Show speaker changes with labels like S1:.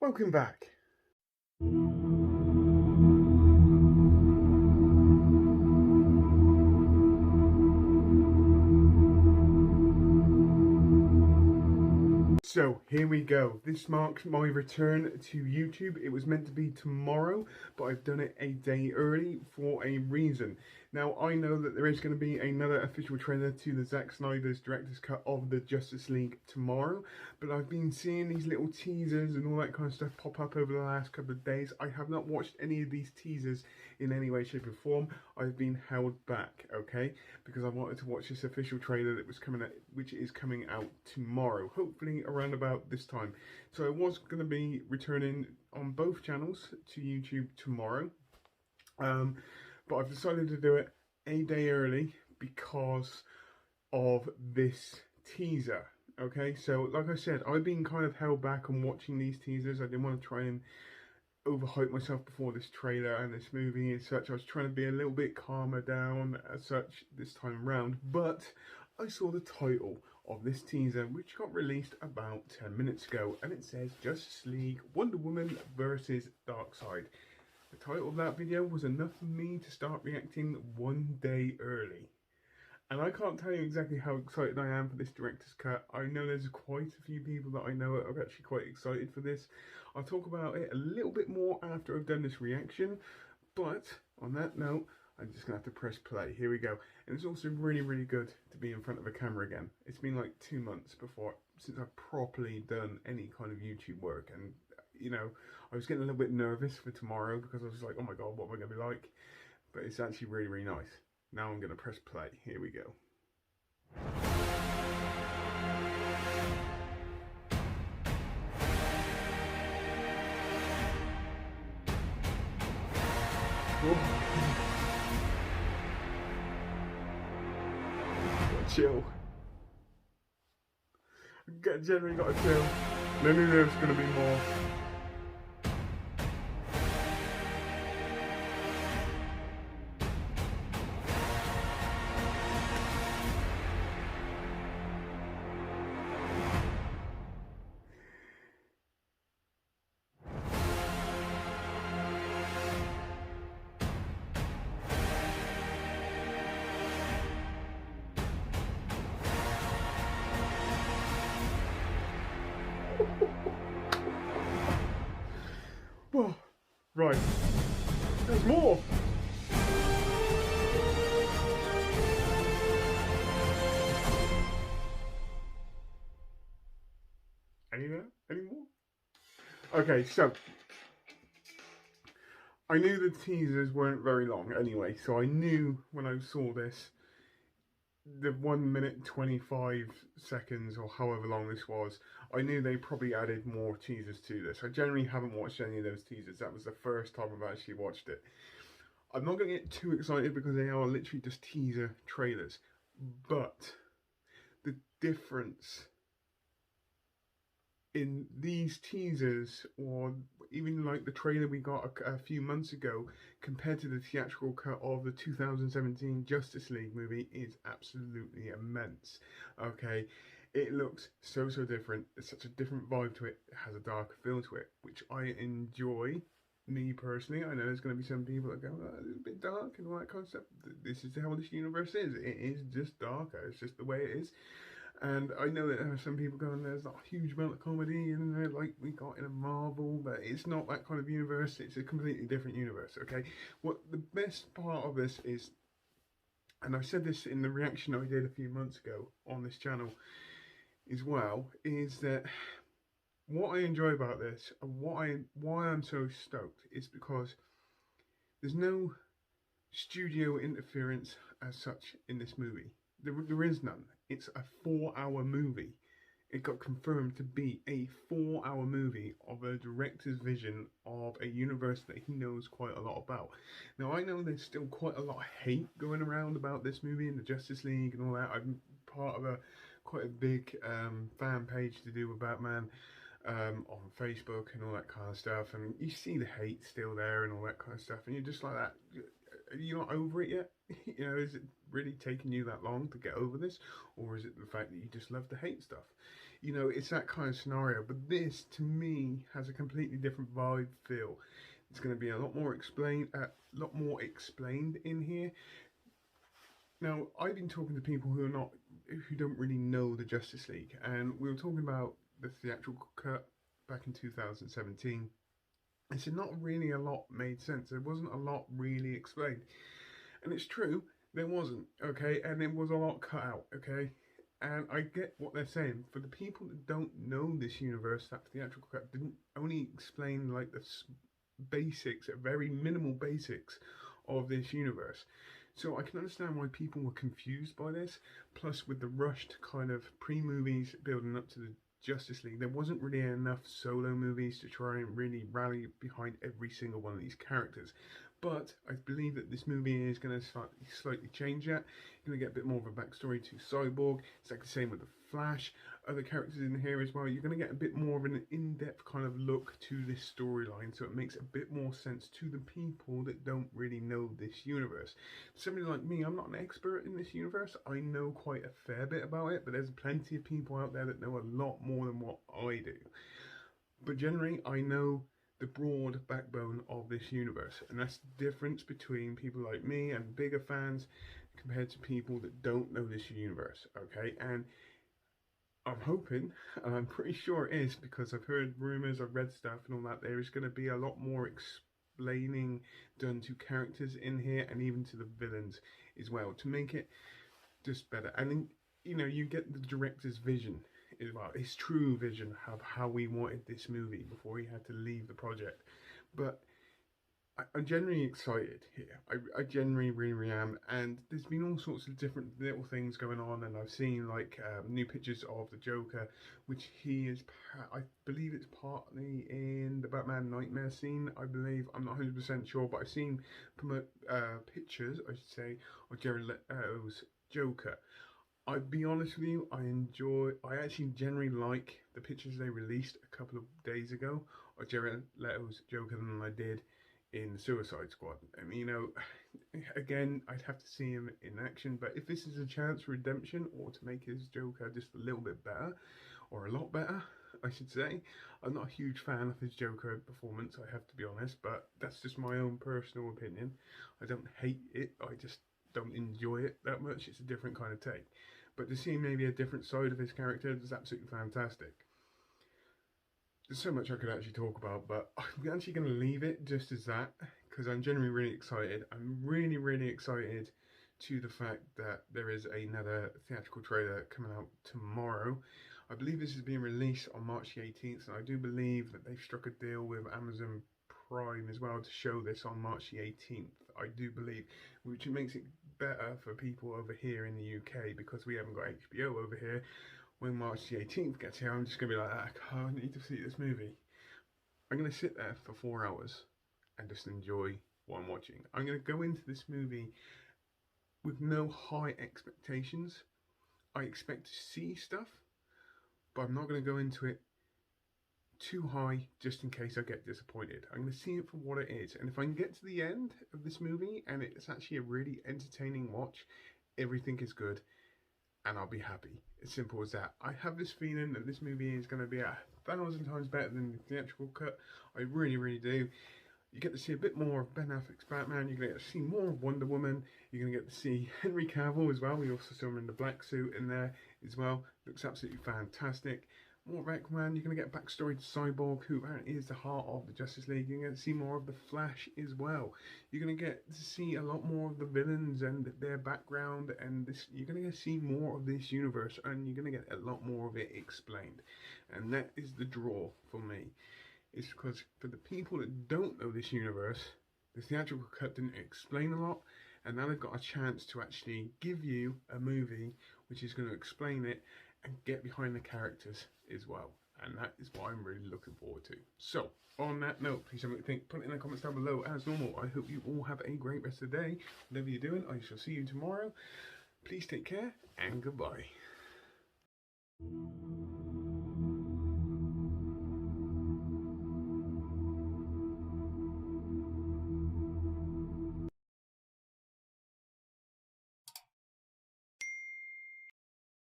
S1: Welcome back. So here we go. This marks my return to YouTube. It was meant to be tomorrow, but I've done it a day early for a reason. Now I know that there is going to be another official trailer to the Zack Snyder's director's cut of the Justice League tomorrow, but I've been seeing these little teasers and all that kind of stuff pop up over the last couple of days. I have not watched any of these teasers in any way, shape or form. I've been held back, okay, because I wanted to watch this official trailer that was coming out, which is coming out tomorrow, hopefully around about this time. So I was going to be returning on both channels to YouTube tomorrow, but I've decided to do it a day early because of this teaser. Okay, so like I said, I've been kind of held back on watching these teasers. I didn't want to try and overhype myself before this trailer and this movie and such. I was trying to be a little bit calmer down as such this time around, but I saw the title of this teaser, which got released about 10 minutes ago, and it says Justice League Wonder Woman versus Darkseid. The title of that video was enough for me to start reacting one day early. And I can't tell you exactly how excited I am for this director's cut. I know there's quite a few people that I know are actually quite excited for this. I'll talk about it a little bit more after I've done this reaction. But on that note, I'm just going to have to press play. Here we go. And it's also really, really good to be in front of a camera again. It's been like 2 months since I've properly done any kind of YouTube work. And, you know, I was getting a little bit nervous for tomorrow because I was like, oh my God, what am I going to be like? But it's actually really, really nice. Now I'm going to press play. Here we go. Chill. Generally got to chill. Then who knows going to be more. Whoa. Right. There's more. Any more? Okay, so I knew the teasers weren't very long anyway, so I knew when I saw this, the 1 minute 25 seconds or however long this was, I knew they probably added more teasers to this. I generally haven't watched any of those teasers. That was the first time I've actually watched it. I'm not going to get too excited because they are literally just teaser trailers, but the difference in these teasers, or even like the trailer we got a few months ago, compared to the theatrical cut of the 2017 Justice League movie, is absolutely immense. Okay, it looks so different. It's such a different vibe to it. It has a darker feel to it, which I enjoy. Me personally, I know there's going to be some people that go, oh, it's a bit dark and all that kind of stuff. This is how this universe is. It is just darker. It's just the way it is. And I know that there are some people going, there's not a huge amount of comedy in there like we got in a Marvel, but it's not that kind of universe. It's a completely different universe, okay? What the best part of this is, and I said this in the reaction I did a few months ago on this channel as well, is that what I enjoy about this and why I'm so stoked is because there's no studio interference as such in this movie. There is none. It's a 4-hour movie. It got confirmed to be a 4-hour movie of a director's vision of a universe that he knows quite a lot about. Now, I know there's still quite a lot of hate going around about this movie and the Justice League and all that. I'm part of quite a big fan page to do with Batman on Facebook and all that kind of stuff. And you see the hate still there and all that kind of stuff. And you're just like that. Are you not over it yet? You know, is it really taking you that long to get over this, or is it the fact that you just love to hate stuff? You know, it's that kind of scenario. But this, to me, has a completely different vibe, feel. It's going to be a lot more explained in here. Now, I've been talking to people who don't really know the Justice League, and we were talking about the theatrical cut back in 2017. I said not really a lot made sense. There wasn't a lot really explained, and it's true, there wasn't. Okay, and there was a lot cut out. Okay, and I get what they're saying. For the people that don't know this universe, that theatrical cut didn't only explain like the basics, very minimal basics of this universe. So I can understand why people were confused by this. Plus, with the rushed kind of pre-movies building up to the Justice League, there wasn't really enough solo movies to try and really rally behind every single one of these characters. But I believe that this movie is going to slightly change that. You're going to get a bit more of a backstory to Cyborg. It's like the same with the Flash. Other characters in here as well. You're going to get a bit more of an in-depth kind of look to this storyline, so it makes a bit more sense to the people that don't really know this universe. Somebody like me, I'm not an expert in this universe. I know quite a fair bit about it, but there's plenty of people out there that know a lot more than what I do. But generally, I know the broad backbone of this universe, and that's the difference between people like me and bigger fans compared to people that don't know this universe. Okay, and I'm hoping, and I'm pretty sure it is, because I've heard rumors, I've read stuff and all that, there is going to be a lot more explaining done to characters in here, and even to the villains as well, to make it just better. And then, you know, you get the director's vision as well, his true vision of how we wanted this movie before he had to leave the project. But I'm genuinely excited here. I genuinely really am, and there's been all sorts of different little things going on, and I've seen like new pictures of the Joker, which he is, I believe it's partly in the Batman Nightmare scene, I believe. I'm not 100% sure, but I've seen pictures, I should say, of Jared Leto's Joker. I'll be honest with you, I actually generally like the pictures they released a couple of days ago of Jared Leto's Joker than I did in the Suicide Squad. I mean, you know, again, I'd have to see him in action, but if this is a chance for redemption, or to make his Joker just a little bit better, or a lot better, I should say. I'm not a huge fan of his Joker performance, I have to be honest, but that's just my own personal opinion. I don't hate it, I just don't enjoy it that much. It's a different kind of take. But to see maybe a different side of his character is absolutely fantastic. There's so much I could actually talk about, but I'm actually going to leave it just as that, because I'm genuinely really excited. I'm really excited to the fact that there is another theatrical trailer coming out tomorrow. I believe this is being released on March the 18th, and I do believe that they've struck a deal with Amazon Prime as well to show this on March the 18th, I do believe, which makes it better for people over here in the UK, because we haven't got HBO over here. When March the 18th gets here, I'm just going to be like, I need to see this movie. I'm going to sit there for 4 hours and just enjoy what I'm watching. I'm going to go into this movie with no high expectations. I expect to see stuff, but I'm not going to go into it too high just in case I get disappointed. I'm going to see it for what it is. And if I can get to the end of this movie and it's actually a really entertaining watch, everything is good, and I'll be happy. As simple as that. I have this feeling that this movie is going to be 1,000 times better than the theatrical cut. I really do. You get to see a bit more of Ben Affleck's Batman. You're going to get to see more of Wonder Woman. You're going to get to see Henry Cavill as well. We also saw him in the black suit in there as well. Looks absolutely fantastic. More of Aquaman. You're going to get backstory to Cyborg, who apparently is the heart of the Justice League. You're going to see more of the Flash as well. You're going to get to see a lot more of the villains and their background, and you're going to get to see more of this universe, and you're going to get a lot more of it explained. And that is the draw for me. It's because for the people that don't know this universe, the theatrical cut didn't explain a lot, and now they've got a chance to actually give you a movie which is going to explain it and get behind the characters as well. And that is what I'm really looking forward to. So, on that note, please have a think, put it in the comments down below as normal. I hope you all have a great rest of the day. Whatever you're doing, I shall see you tomorrow. Please take care, and goodbye.